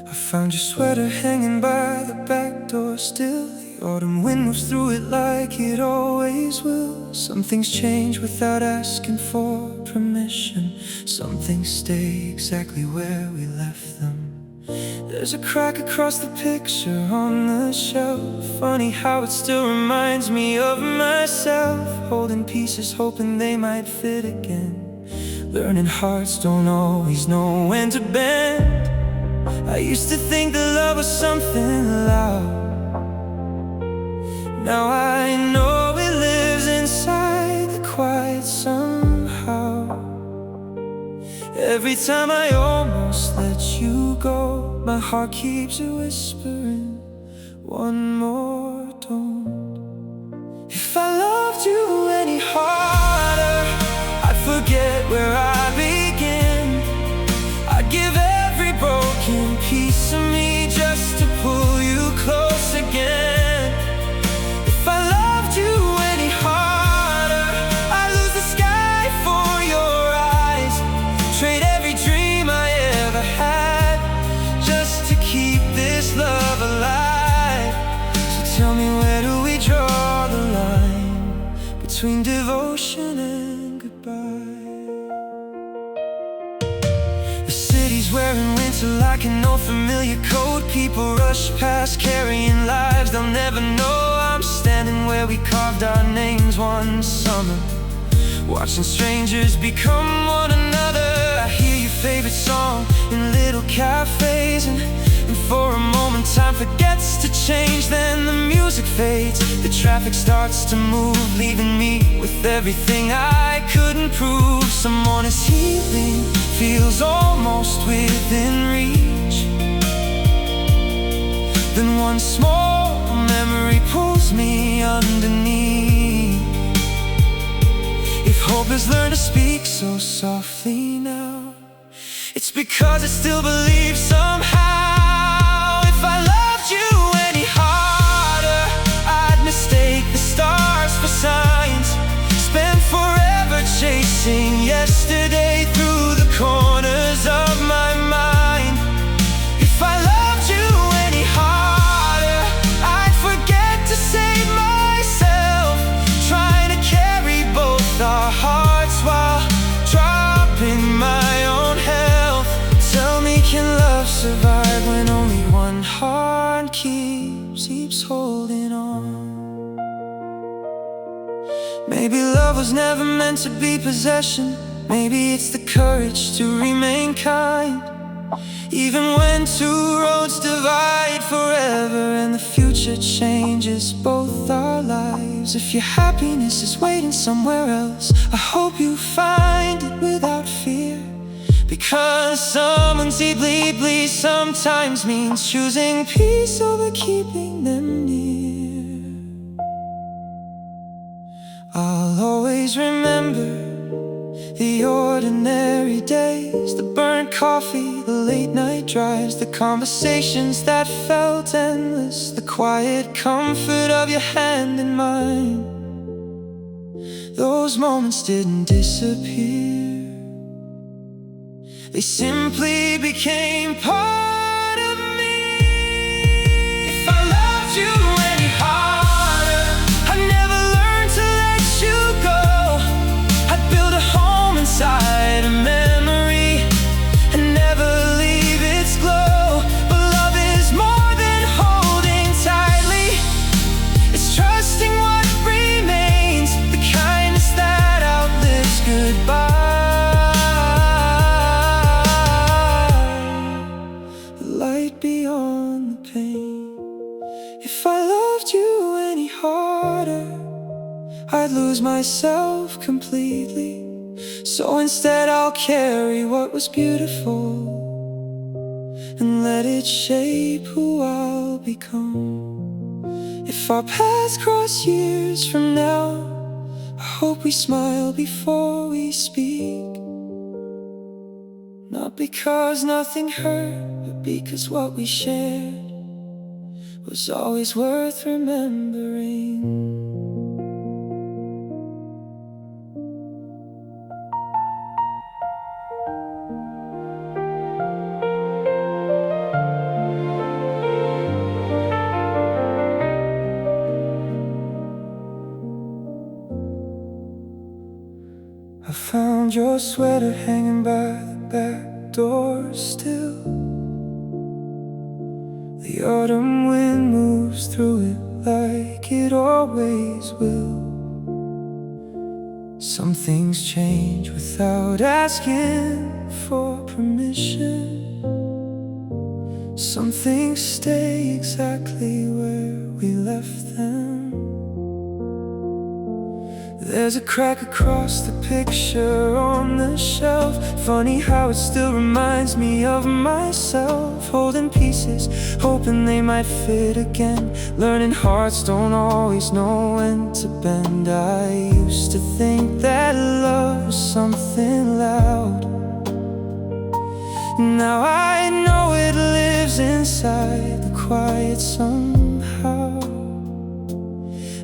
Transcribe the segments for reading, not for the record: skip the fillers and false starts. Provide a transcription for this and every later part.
I found your sweater hanging by the back door still. The autumn wind moves through it like it always will. Some things change without asking for permission. Some things stay exactly where we left them. There's a crack across the picture on the shelf. Funny how it still reminds me of myself, holding pieces, hoping they might fit again. Learning hearts don't always know when to bend. I used to think that love was something loud. Now I know it lives inside the quiet somehow. Every time I almost let you go, my heart keeps it whispering, one more don't. If I loved you any harder, I'd forget where I began. I'd give every broken piece of me just to pull you close again. If I loved you any harder, I'd lose the sky for your eyes, trade every dream I ever had just to keep this love alive. So tell me, where do we draw the line between devotion and goodbye? The city's wearing winter like an old familiar coat. People rush past carrying lives they'll never know. I'm standing where we carved our names one summer, watching strangers become one another. I hear your favorite song in little cafes, and for a moment time forgets to change. Then the music fades, the traffic starts to move, leaving me with everything I couldn't prove. Someone is healing, feels almost within reach. Then one small memory pulls me underneath. If hope has learned to speak so softly now, it's because I still believe somehow. If I loved you any harder, I'd mistake the stars for signs, spend forever chasing yesterday through the corners of my mind. If I loved you any harder, I'd forget to save myself, trying to carry both our hearts while dropping my own health. Tell me, can love survive when only one heart keeps holding on? Maybe love was never meant to be possession. Maybe it's the courage to remain kind, even when two roads divide forever and the future changes both our lives. If your happiness is waiting somewhere else, I hope you find it without fear, because someone deeply bleeds sometimes means choosing peace over keeping them near. I'll always remember the ordinary days, the burnt coffee, the late night drives, the conversations that felt endless, the quiet comfort of your hand in mine. Those moments didn't disappear, they simply became part of me. If I loved you any harder, I never learned to let you go. I'd build a home inside a memory and never leave its glow. But love is more than holding tightly, it's trusting what remains, the kindness that outlives goodbye. Beyond the pain. If I loved you any harder, I'd lose myself completely. So instead I'll carry what was beautiful and let it shape who I'll become. If our paths cross years from now, I hope we smile before we speak. Not because nothing hurt, but because what we shared was always worth remembering. I found your sweater hanging by the back door still. The autumn wind moves through it like it always will. Some things change without asking for permission. Some things stay exactly where we left them. There's a crack across the picture on the shelf. Funny how it still reminds me of myself. Holding pieces, hoping they might fit again. Learning hearts don't always know when to bend. I used to think that love was something loud. Now I know it lives inside the quiet somehow.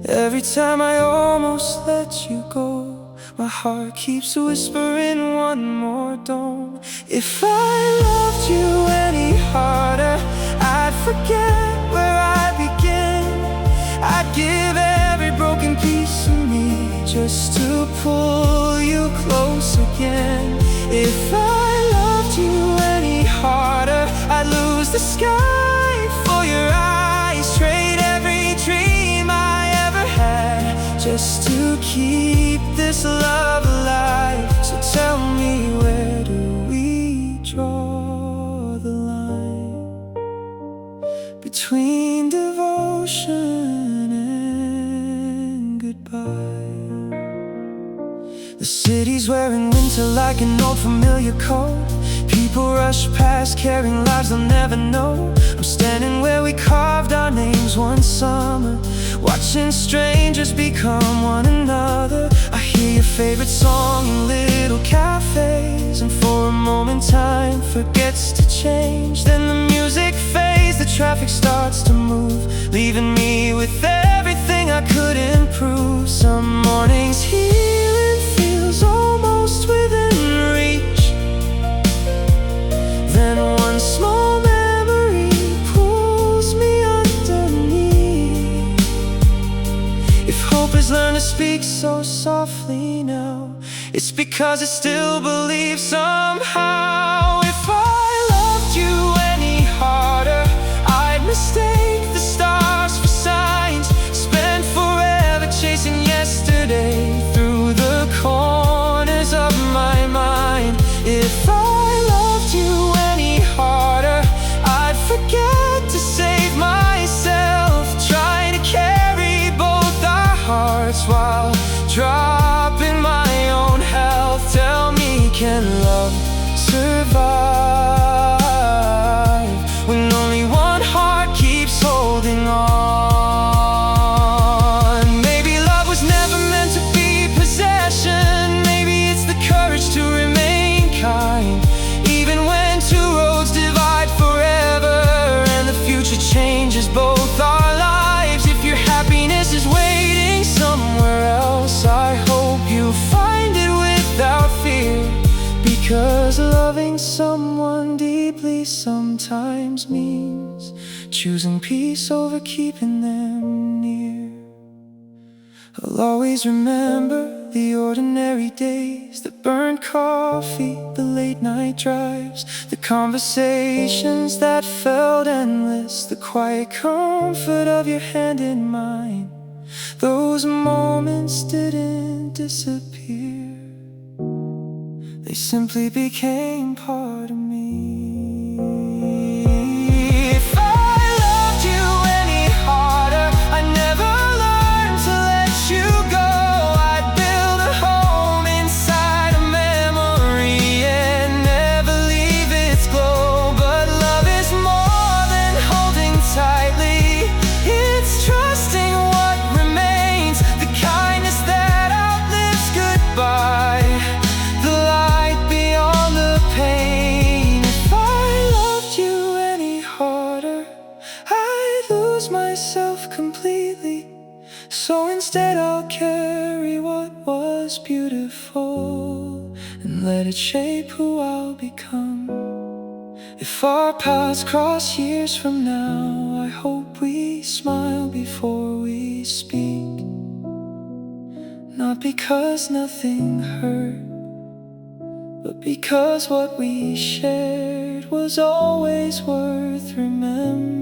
Every time I almost let you go, my heart keeps whispering one more don't. If I loved you any harder, I'd forget where I begin. I'd give every broken piece of me just to pull you close again. If I loved you any harder, I'd lose the sky for your eyes. Trade every dream I ever had just to keep this love alive. So tell me, where do we draw the line between devotion and goodbye? The city's wearing winter like an old familiar coat. People rush past, carrying lives they'll never know. I'm standing where we carved our names one summer, watching strangers become one another. I hear your favorite song in little cafes, and for a moment time forgets to change. Then the music fades, the traffic starts to move, leaving me with everything I could improve. Some mornings healing feels almost within reach. Then one small memory pulls me underneath. If hope has learned to speak so softly now, it's because it still believes somehow. If I loved you any harder, I'd mistake the stars for signs. Spend forever chasing yesterday through the corners of my mind. If I loved you any harder, I'd forget to save myself, trying to carry both our hearts while dropping my own health. Tell me, can love survive when only one heart keeps holding on? Maybe love was never meant to be possession. Maybe it's the courage to remain kind, even when two roads divide forever and the future changes both our lives. If your happiness is waiting somewhere else, I hope you find it without fear, because loving someone deeply sometimes means choosing peace over keeping them near. I'll always remember the ordinary days, the burnt coffee, the late night drives, the conversations that felt endless, the quiet comfort of your hand in mine. Those moments didn't disappear, they simply became part of me. If I loved you any harder, I never learned to let you go. I'd build a home inside a memory and never leave its glow. But love is more than holding tightly, it's trusting what remains, the kindness that outlives goodbye, the light beyond the pain. lose myself completely. So instead I'll carry what was beautiful and let it shape who I'll become. If our paths cross years from now, I hope we smile before we speak. Not because nothing hurt, but because what we shared was always worth remembering.